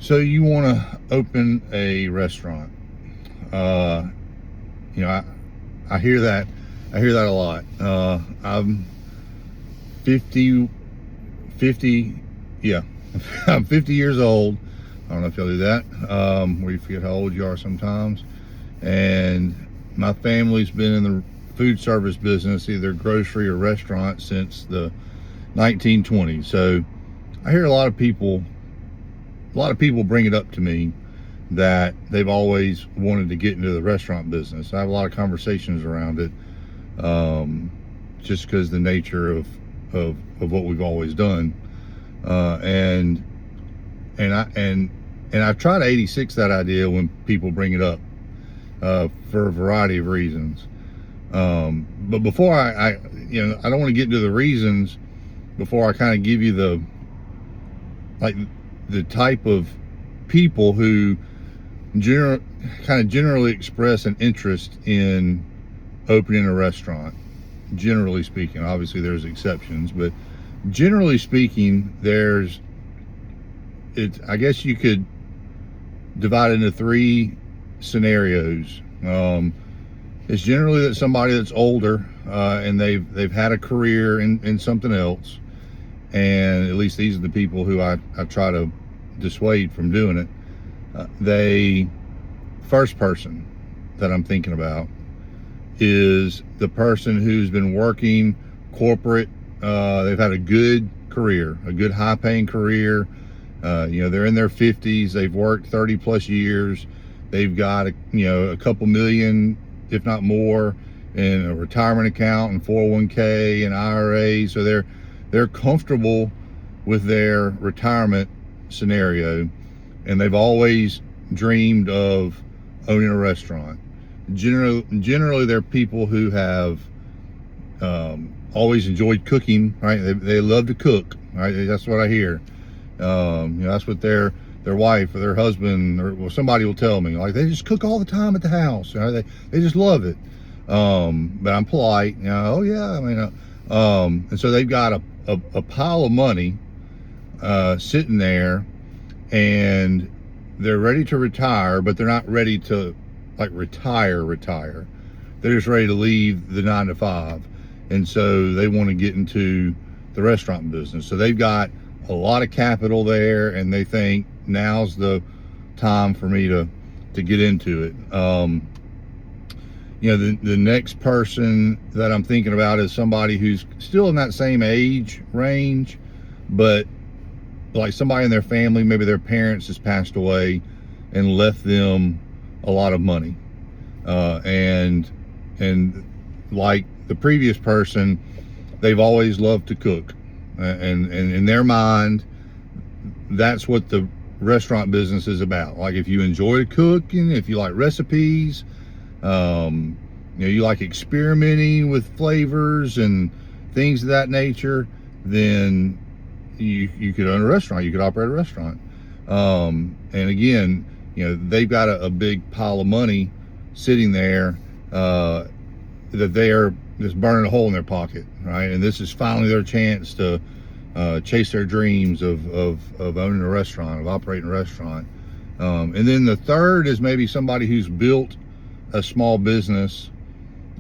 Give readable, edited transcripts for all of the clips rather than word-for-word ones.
So you want to open a restaurant? Uh, you know, I hear that. I hear that a lot. I'm 50, 50. Yeah, I'm 50 years old. I don't know if y'all do that, where you forget how old you are sometimes. And my family's been in the food service business, either grocery or restaurant, since the 1920s. So I hear a lot of people bring it up to me that they've always wanted to get into the restaurant business. I have a lot of conversations around it, just because the nature of what we've always done, and I try to 86 that idea when people bring it up, for a variety of reasons. But before I don't want to get into the reasons before I kind of give you the type of people who generally express an interest in opening a restaurant. Generally speaking, obviously there's exceptions, but generally speaking, I guess you could divide it into three scenarios. It's generally that somebody that's older, and they've had a career in something else, and at least these are the people who I try to dissuade from doing it. The first person that I'm thinking about is the person who's been working corporate. They've had a good career, a good high-paying career. They're in their 50s. They've worked 30 plus years. They've got a couple million, if not more, in a retirement account and 401k and IRA. So they're comfortable with their retirement scenario, and they've always dreamed of owning a restaurant. Generally they're people who have always enjoyed cooking, right? They love to cook, right? That's what I hear. That's what their wife or their husband or somebody will tell me. Like, they just cook all the time at the house. They just love it. But I'm polite. Oh yeah. And so they've got a pile of money sitting there, and they're ready to retire, but they're not ready to retire. They're just ready to leave the 9 to 5. And so they want to get into the restaurant business. So they've got a lot of capital there, and they think now's the time for me to get into it. The next person that I'm thinking about is somebody who's still in that same age range, but like somebody in their family, maybe their parents has passed away and left them a lot of money. And like the previous person, they've always loved to cook. And in their mind, that's what the restaurant business is about. Like, if you enjoy cooking, if you like recipes, you like experimenting with flavors and things of that nature, then you could own a restaurant. You could operate a restaurant. And again, they've got a big pile of money sitting there, that they are just burning a hole in their pocket, right? And this is finally their chance to chase their dreams of owning a restaurant, of operating a restaurant. And then the third is maybe somebody who's built a small business,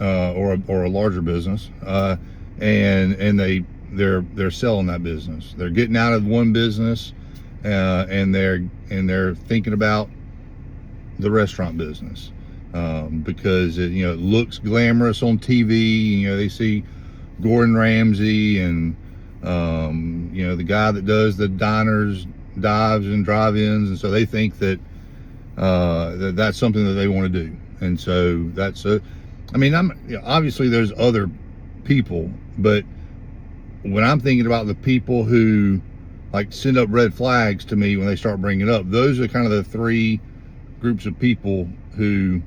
or a larger business, and they're selling that business. They're getting out of one business, and they're thinking about the restaurant business, because it looks glamorous on TV. They see Gordon Ramsay and the guy that does the diners, dives and drive-ins, and so they think that that's something that they want to do. And so that's obviously there's other people, but when I'm thinking about the people who send up red flags to me when they start bringing it up, those are kind of the three groups of people who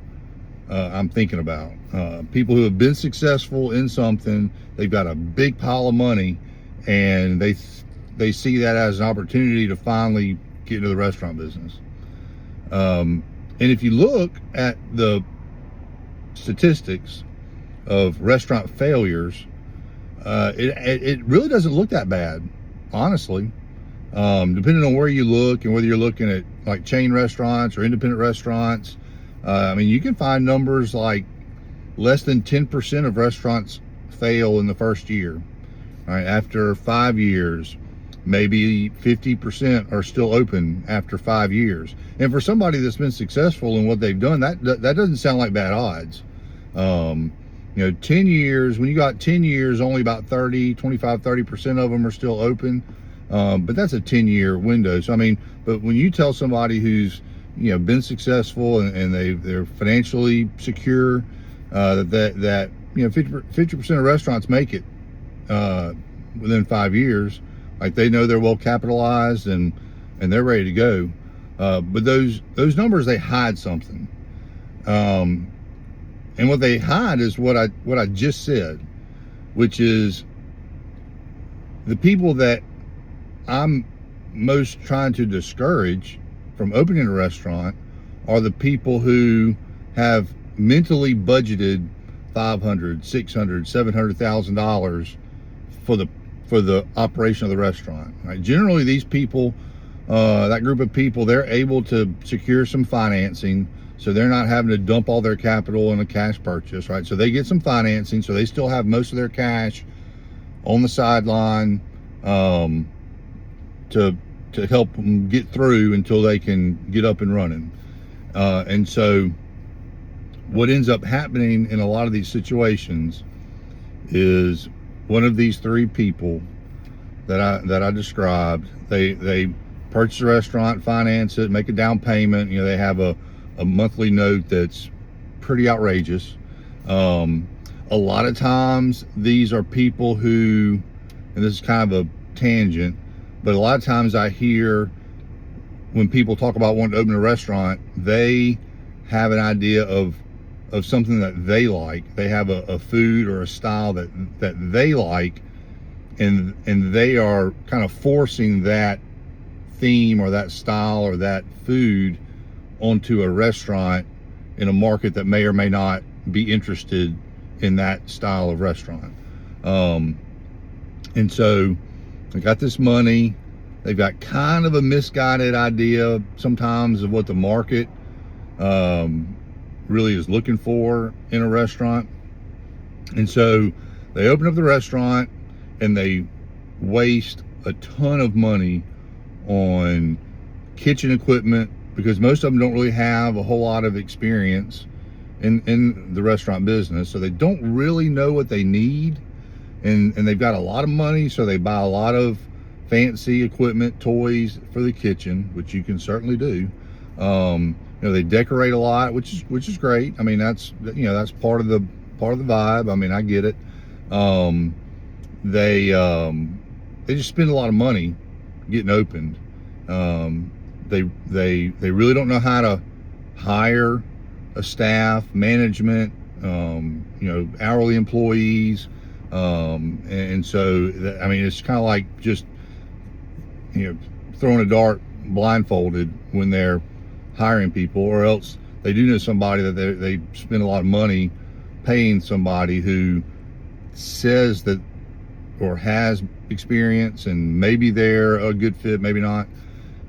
I'm thinking about. People who have been successful in something, they've got a big pile of money, and they see that as an opportunity to finally get into the restaurant business. And if you look at the statistics of restaurant failures, it really doesn't look that bad, honestly. Depending on where you look and whether you're looking at like chain restaurants or independent restaurants, I mean, you can find numbers like less than 10% of restaurants fail in the first year. All right, after 5 years, maybe 50% are still open after 5 years. And for somebody that's been successful in what they've done, that doesn't sound like bad odds. 10 years, when you got 10 years, only about 30% of them are still open. But that's a 10-year window. So, I mean, but when you tell somebody who's, been successful and they're financially secure, that 50% of restaurants make it within 5 years, like they know they're well capitalized and they're ready to go. But those numbers, they hide something. And what they hide is what I just said, which is the people that I'm most trying to discourage from opening a restaurant are the people who have mentally budgeted $500, $600, $700,000 for the operation of the restaurant. Right? Generally, these people, that group of people, they're able to secure some financing, so they're not having to dump all their capital in a cash purchase, right? So they get some financing, so they still have most of their cash on the sideline to help them get through until they can get up and running. And so what ends up happening in a lot of these situations is one of these three people that I described, they purchase a restaurant, finance it, make a down payment. They have a monthly note that's pretty outrageous. A lot of times these are people who, and this is kind of a tangent, but a lot of times I hear when people talk about wanting to open a restaurant, they have an idea of something that they like. They have a food or a style that they like, and they are kind of forcing that theme or that style or that food onto a restaurant in a market that may or may not be interested in that style of restaurant. And so they got this money. They've got kind of a misguided idea sometimes of what the market really is looking for in a restaurant. And so they open up the restaurant and they waste a ton of money on kitchen equipment, because most of them don't really have a whole lot of experience in the restaurant business. So they don't really know what they need. And they've got a lot of money, so they buy a lot of fancy equipment, toys for the kitchen, which you can certainly do. They decorate a lot, which is great. I mean, that's part of the vibe. I mean, I get it. They just spend a lot of money getting opened. They really don't know how to hire a staff, management, hourly employees. And so, I mean, it's kind of like just, throwing a dart blindfolded when they're hiring people, or else they do know somebody that they spend a lot of money paying somebody who says that or has experience, and maybe they're a good fit, maybe not.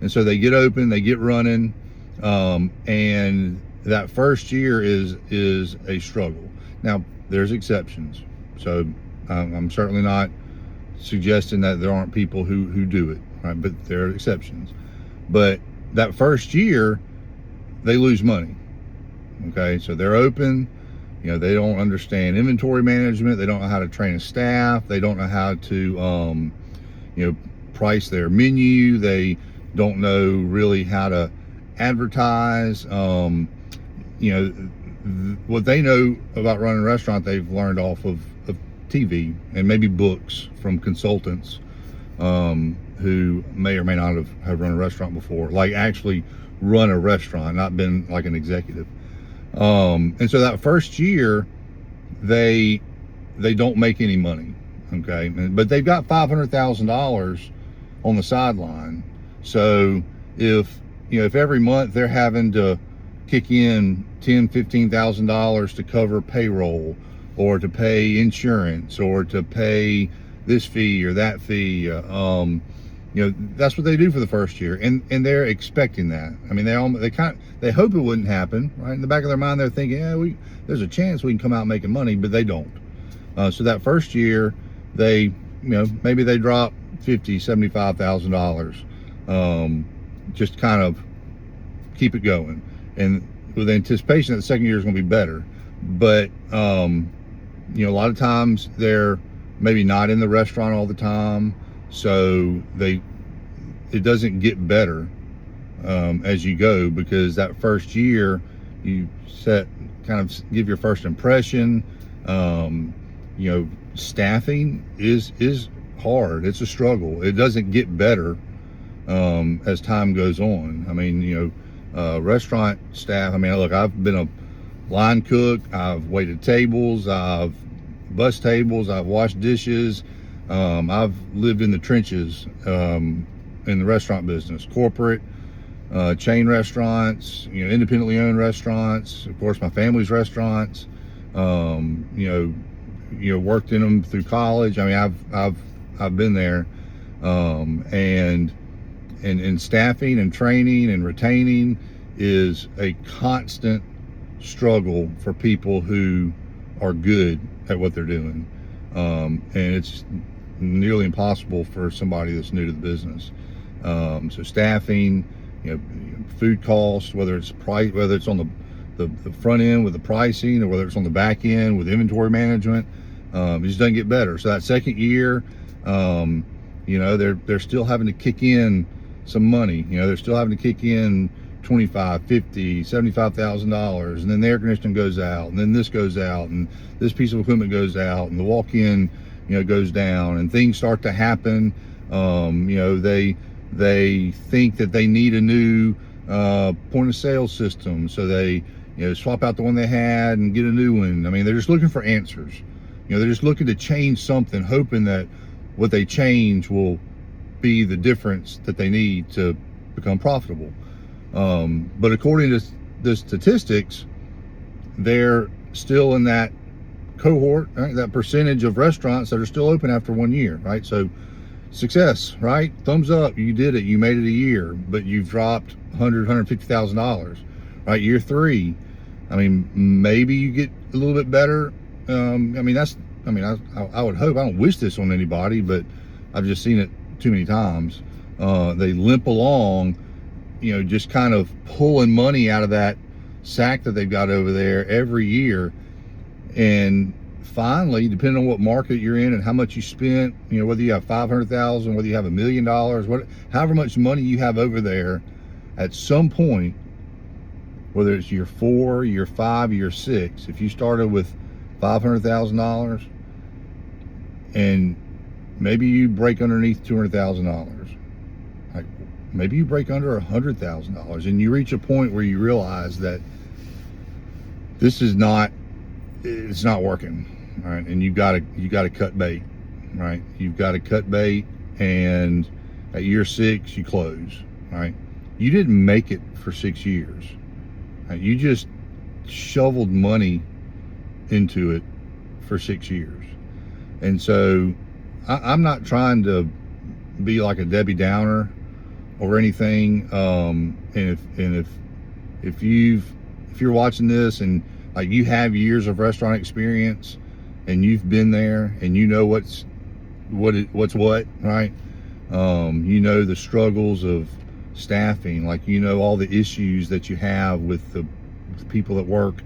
And so they get open, they get running, and that first year is a struggle. Now, there's exceptions. So I'm certainly not suggesting that there aren't people who do it, right? But there are exceptions. But that first year, they lose money. Okay, so they're open. They don't understand inventory management. They don't know how to train a staff. They don't know how to, price their menu. They don't know really how to advertise. What they know about running a restaurant, they've learned off of TV and maybe books from consultants who may or may not have run a restaurant before, like actually run a restaurant, not been like an executive. And so that first year, they don't make any money, okay? But they've got $500,000 on the sideline. So if every month they're having to kick in $10,000, $15,000 to cover payroll, or to pay insurance, or to pay this fee or that fee, That's what they do for the first year, and they're expecting that. I mean, they hope it wouldn't happen, right? In the back of their mind, they're thinking, yeah, there's a chance we can come out making money, but they don't. So that first year, they, maybe they drop $50,000-$75,000, just kind of keep it going, and with the anticipation that the second year is going to be better. But a lot of times they're maybe not in the restaurant all the time, so it doesn't get better as you go, because that first year you give your first impression. Staffing is hard. It's a struggle. It doesn't get better as time goes on. I mean, restaurant staff, I mean, look, I've been a line cook, I've waited tables, I've bussed tables, I've washed dishes, I've lived in the trenches in the restaurant business, corporate, chain restaurants, independently owned restaurants, of course my family's restaurants, worked in them through college. I mean, I've been there, and staffing and training and retaining is a constant struggle for people who are good at what they're doing, and it's nearly impossible for somebody that's new to the business. So staffing, food costs, whether it's on the front end with the pricing, or whether it's on the back end with inventory management, it just doesn't get better. So that second year, they're still having to kick in some money. They're still having to kick in $25,000, $50,000, $75,000, and then the air conditioning goes out, and then this goes out, and this piece of equipment goes out, and the walk-in, goes down, and things start to happen. They think that they need a new point of sale system, so they swap out the one they had and get a new one. I mean, they're just looking for answers. They're just looking to change something, hoping that what they change will be the difference that they need to become profitable. But according to the statistics, they're still in that cohort, right? That percentage of restaurants that are still open after 1 year, right? So success, right? Thumbs up, you did it, you made it a year, but you've dropped $150,000, right? Year 3, I mean, maybe you get a little bit better. I would hope. I don't wish this on anybody, but I've just seen it too many times. They limp along, just kind of pulling money out of that sack that they've got over there every year. And finally, depending on what market you're in and how much you spent, whether you have $500,000, whether you have $1 million, however much money you have over there, at some point, whether it's year 4, year 5, year 6, if you started with $500,000 and maybe you break underneath $200,000, like maybe you break under $100,000, and you reach a point where you realize that it's not working, right? And you got to cut bait, right? You've got to cut bait, and at year 6 you close, right? You didn't make it for 6 years, right? You just shoveled money into it for 6 years. And so I'm not trying to be like a Debbie Downer or anything. And if you're watching this and like you have years of restaurant experience and you've been there and you know what's what, right? The struggles of staffing, like all the issues that you have with the people that work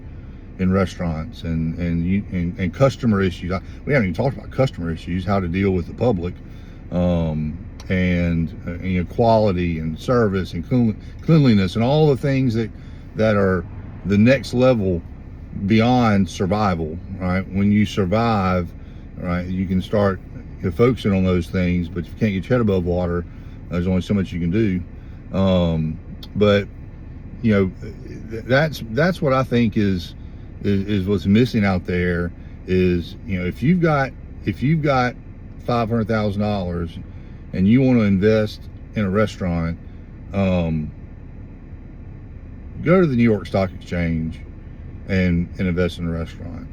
in restaurants and customer issues. We haven't even talked about customer issues, how to deal with the public, and quality and service and cleanliness and all the things that are the next level beyond survival, right? When you survive, right, you can start focusing on those things, but if you can't get your head above water, there's only so much you can do. But that's what I think is what's missing out there is, if you've got $500,000 and you want to invest in a restaurant, go to the New York Stock Exchange and invest in a restaurant,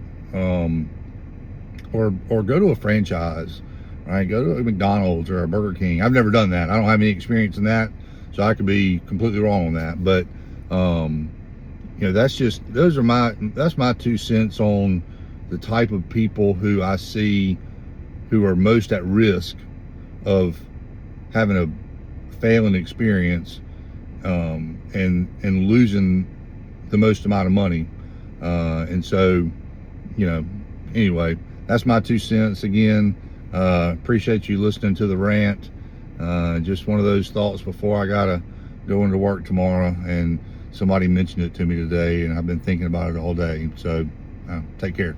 or go to a franchise right? Go to a McDonald's or a Burger King. I've never done that. I don't have any experience in that, so I could be completely wrong on that. But you know, that's my 2 cents on the type of people who I see who are most at risk of having a failing experience, and losing the most amount of money. And so, you know, anyway, that's my 2 cents. Again, appreciate you listening to the rant. Just one of those thoughts before I gotta go into work tomorrow, and somebody mentioned it to me today, and I've been thinking about it all day. So take care.